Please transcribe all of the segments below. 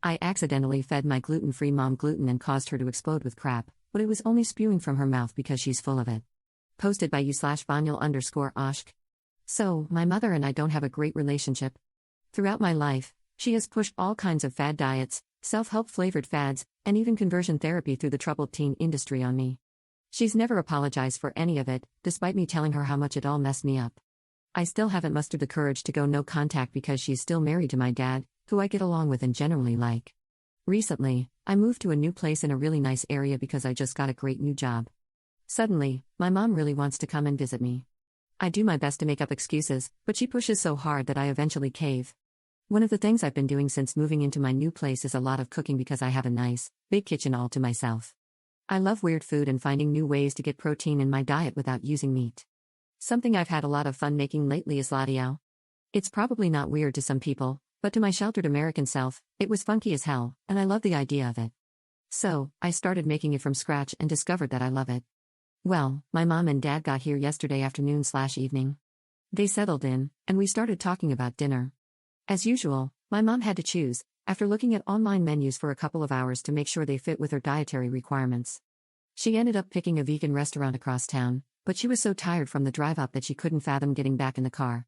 I accidentally fed my gluten-free mom gluten and caused her to explode with crap, but it was only spewing from her mouth because she's full of it. Posted by you/Vanyal_Oshk. So, my mother and I don't have a great relationship. Throughout my life, she has pushed all kinds of fad diets, self-help flavored fads, and even conversion therapy through the troubled teen industry on me. She's never apologized for any of it, despite me telling her how much it all messed me up. I still haven't mustered the courage to go no contact because she's still married to my dad, who I get along with and generally like. Recently, I moved to a new place in a really nice area because I just got a great new job. Suddenly, my mom really wants to come and visit me. I do my best to make up excuses, but she pushes so hard that I eventually cave. One of the things I've been doing since moving into my new place is a lot of cooking because I have a nice, big kitchen all to myself. I love weird food and finding new ways to get protein in my diet without using meat. Something I've had a lot of fun making lately is ladiao. It's probably not weird to some people, but to my sheltered American self, it was funky as hell, and I love the idea of it. So, I started making it from scratch and discovered that I love it. Well, my mom and dad got here yesterday afternoon/evening. They settled in, and we started talking about dinner. As usual, my mom had to choose, after looking at online menus for a couple of hours to make sure they fit with her dietary requirements. She ended up picking a vegan restaurant across town, but she was so tired from the drive up that she couldn't fathom getting back in the car.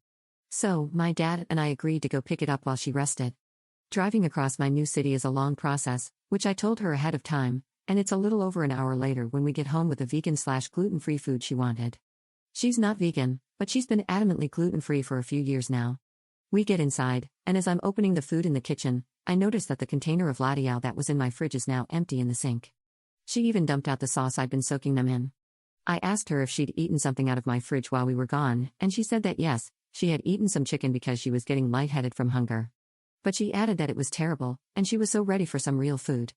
So, my dad and I agreed to go pick it up while she rested. Driving across my new city is a long process, which I told her ahead of time, and it's a little over an hour later when we get home with the vegan/gluten-free food she wanted. She's not vegan, but she's been adamantly gluten-free for a few years now. We get inside, and as I'm opening the food in the kitchen, I notice that the container of ladiao that was in my fridge is now empty in the sink. She even dumped out the sauce I'd been soaking them in. I asked her if she'd eaten something out of my fridge while we were gone, and she said that yes, she had eaten some chicken because she was getting lightheaded from hunger. But she added that it was terrible, and she was so ready for some real food.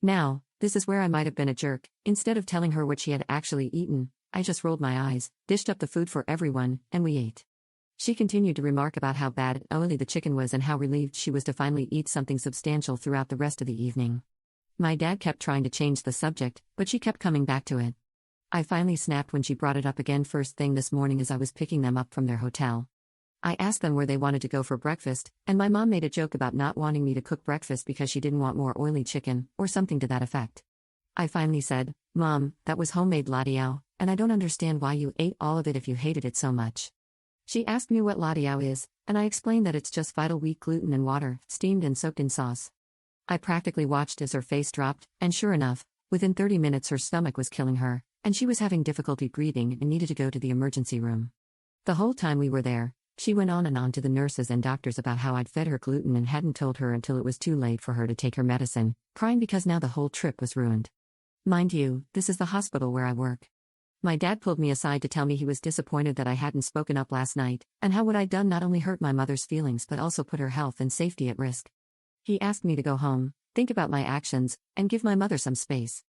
Now, this is where I might have been a jerk. Instead of telling her what she had actually eaten, I just rolled my eyes, dished up the food for everyone, and we ate. She continued to remark about how bad and oily the chicken was and how relieved she was to finally eat something substantial throughout the rest of the evening. My dad kept trying to change the subject, but she kept coming back to it. I finally snapped when she brought it up again first thing this morning as I was picking them up from their hotel. I asked them where they wanted to go for breakfast, and my mom made a joke about not wanting me to cook breakfast because she didn't want more oily chicken, or something to that effect. I finally said, "Mom, that was homemade ladiao, and I don't understand why you ate all of it if you hated it so much." She asked me what ladiao is, and I explained that it's just vital wheat gluten and water, steamed and soaked in sauce. I practically watched as her face dropped, and sure enough, within 30 minutes her stomach was killing her, and she was having difficulty breathing and needed to go to the emergency room. The whole time we were there, she went on and on to the nurses and doctors about how I'd fed her gluten and hadn't told her until it was too late for her to take her medicine, crying because now the whole trip was ruined. Mind you, this is the hospital where I work. My dad pulled me aside to tell me he was disappointed that I hadn't spoken up last night, and how what I'd done not only hurt my mother's feelings but also put her health and safety at risk. He asked me to go home, think about my actions, and give my mother some space.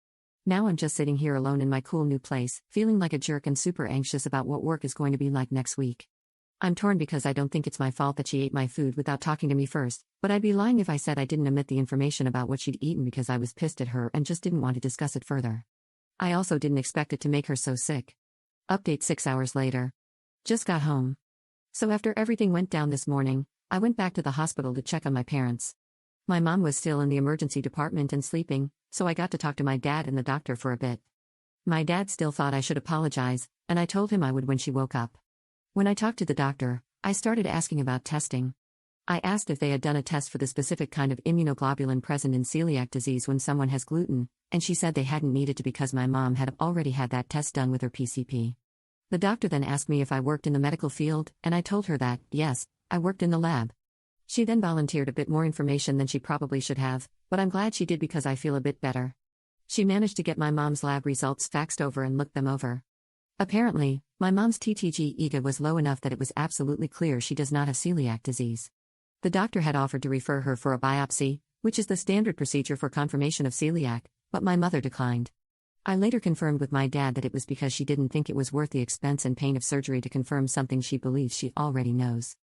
Now I'm just sitting here alone in my cool new place, feeling like a jerk and super anxious about what work is going to be like next week. I'm torn because I don't think it's my fault that she ate my food without talking to me first, but I'd be lying if I said I didn't omit the information about what she'd eaten because I was pissed at her and just didn't want to discuss it further. I also didn't expect it to make her so sick. Update 6 hours later. Just got home. So after everything went down this morning, I went back to the hospital to check on my parents. My mom was still in the emergency department and sleeping, so I got to talk to my dad and the doctor for a bit. My dad still thought I should apologize, and I told him I would when she woke up. When I talked to the doctor, I started asking about testing. I asked if they had done a test for the specific kind of immunoglobulin present in celiac disease when someone has gluten, and she said they hadn't needed to because my mom had already had that test done with her PCP. The doctor then asked me if I worked in the medical field, and I told her that, yes, I worked in the lab. She then volunteered a bit more information than she probably should have, but I'm glad she did because I feel a bit better. She managed to get my mom's lab results faxed over and looked them over. Apparently, my mom's TTG-IgA was low enough that it was absolutely clear she does not have celiac disease. The doctor had offered to refer her for a biopsy, which is the standard procedure for confirmation of celiac, but my mother declined. I later confirmed with my dad that it was because she didn't think it was worth the expense and pain of surgery to confirm something she believes she already knows.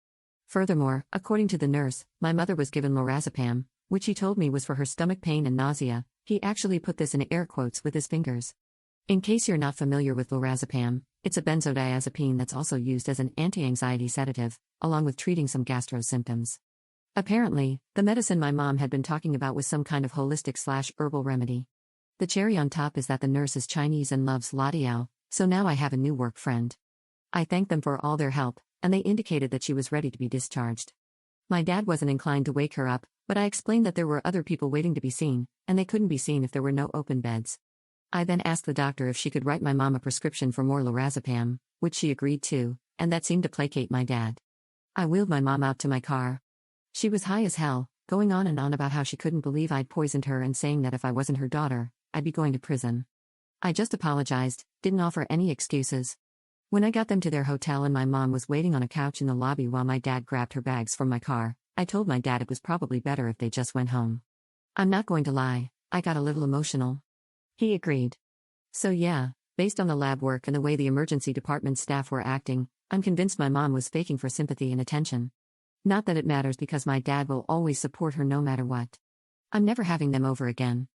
Furthermore, according to the nurse, my mother was given lorazepam, which he told me was for her stomach pain and nausea. He actually put this in air quotes with his fingers. In case you're not familiar with lorazepam, it's a benzodiazepine that's also used as an anti-anxiety sedative, along with treating some gastro symptoms. Apparently, the medicine my mom had been talking about was some kind of holistic/herbal remedy. The cherry on top is that the nurse is Chinese and loves Ladiao, so now I have a new work friend. I thanked them for all their help, and they indicated that she was ready to be discharged. My dad wasn't inclined to wake her up, but I explained that there were other people waiting to be seen, and they couldn't be seen if there were no open beds. I then asked the doctor if she could write my mom a prescription for more lorazepam, which she agreed to, and that seemed to placate my dad. I wheeled my mom out to my car. She was high as hell, going on and on about how she couldn't believe I'd poisoned her and saying that if I wasn't her daughter, I'd be going to prison. I just apologized, didn't offer any excuses. When I got them to their hotel and my mom was waiting on a couch in the lobby while my dad grabbed her bags from my car, I told my dad it was probably better if they just went home. I'm not going to lie, I got a little emotional. He agreed. So yeah, based on the lab work and the way the emergency department staff were acting, I'm convinced my mom was faking for sympathy and attention. Not that it matters because my dad will always support her no matter what. I'm never having them over again.